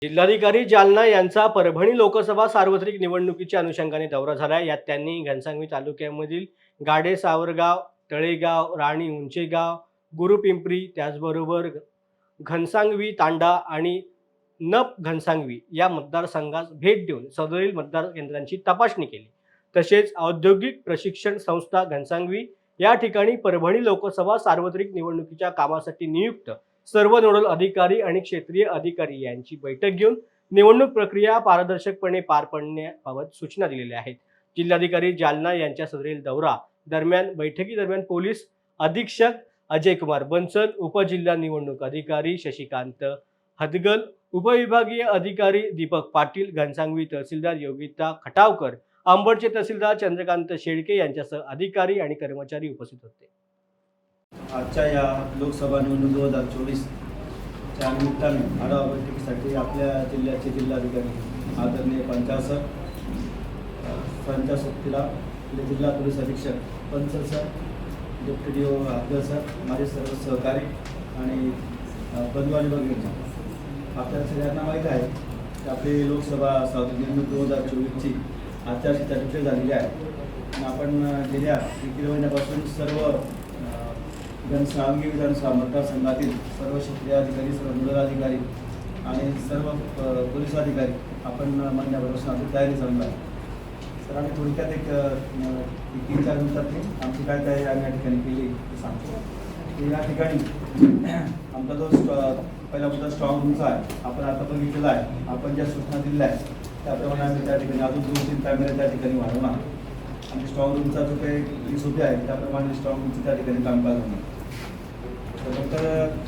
जिल्हाधिकारी जालना यांचा परभणी लोकसभा सार्वत्रिक निवडणुकीच्या अनुषंगाने दौरा झाला. यात त्यांनी घनसावंगी तालुक्यामधील गाडे, सावरगाव, तळेगाव, राणी उंचेगाव, गुरुपिंपरी, त्याचबरोबर घनसावंगी तांडा आणि नप घनसावंगी या मतदारसंघास भेट देऊन सदरील मतदार केंद्रांची तपासणी केली. तसेच औद्योगिक प्रशिक्षण संस्था घनसावंगी या ठिकाणी परभणी लोकसभा सार्वत्रिक निवडणुकीच्या कामासाठी नियुक्त सर्व नोडल अधिकारी आणि क्षेत्रीय अधिकारी यांची बैठक घेऊन निवडणूक प्रक्रिया पारदर्शकपणे पार पाडण्याबाबत सूचना दिलेल्या आहेत. जिल्हाधिकारी जालना यांच्या सदरील दौरा दरम्यान बैठकीदरम्यान पोलीस अधीक्षक अजय कुमार बन्सल, उपजिल्हा निवडणूक अधिकारी शशिकांत हदगल, उपविभागीय अधिकारी दीपक पाटील, घनसावंगी तहसीलदार योगिता खटावकर, अंबडचे तहसीलदार चंद्रकांत शेळके यांच्यासह अधिकारी आणि कर्मचारी उपस्थित होते. आजच्या या लोकसभा निवडणूक 2024 च्या निमित्ताने आढावा बैठकीसाठी आपल्या जिल्ह्याचे जिल्हाधिकारी आदरणीय पंचाल सर, सरंच्या सोबतीला जिल्हा पोलीस अधीक्षक Bansal sir, deputy D O Hadgal sir, माझे सर्व सहकारी आणि बंधू आणि भगिनी, आपल्या सगळ्यांना माहीत आहे की आपली लोकसभा निवडणूक 2024ची आचारसंहिता डिक्लेअर झालेली आहे. आणि आपण गेल्या 1 महिन्यापासून सर्व घनसावंगी विधानसभा मतदारसंघातील सर्व क्षेत्रीय अधिकारी, सर्व नोडल अधिकारी आणि सर्व पोलीस अधिकारी आपण महिन्याभरापासून आपली तयारी चालू आहे. सर, आम्ही थोडक्यात एक 3-4 मिनिटात आमची काय तयारी आम्ही या ठिकाणी केली ते सांगतो. की या ठिकाणी आमचा जो पहिला मुद्दा स्ट्रॉंग रूमचा आहे, आपण आता बघितलेला आहे. आपण ज्या सूचना दिल्या आहेत त्याप्रमाणे आम्ही त्या ठिकाणी अजून 2-3 कॅमेरे त्या ठिकाणी वाढवणार आणि स्ट्रॉंग रूमचा जो काही सोपे आहे त्याप्रमाणे स्ट्रॉंग रूमचं त्या ठिकाणी कामकाज होणार. तर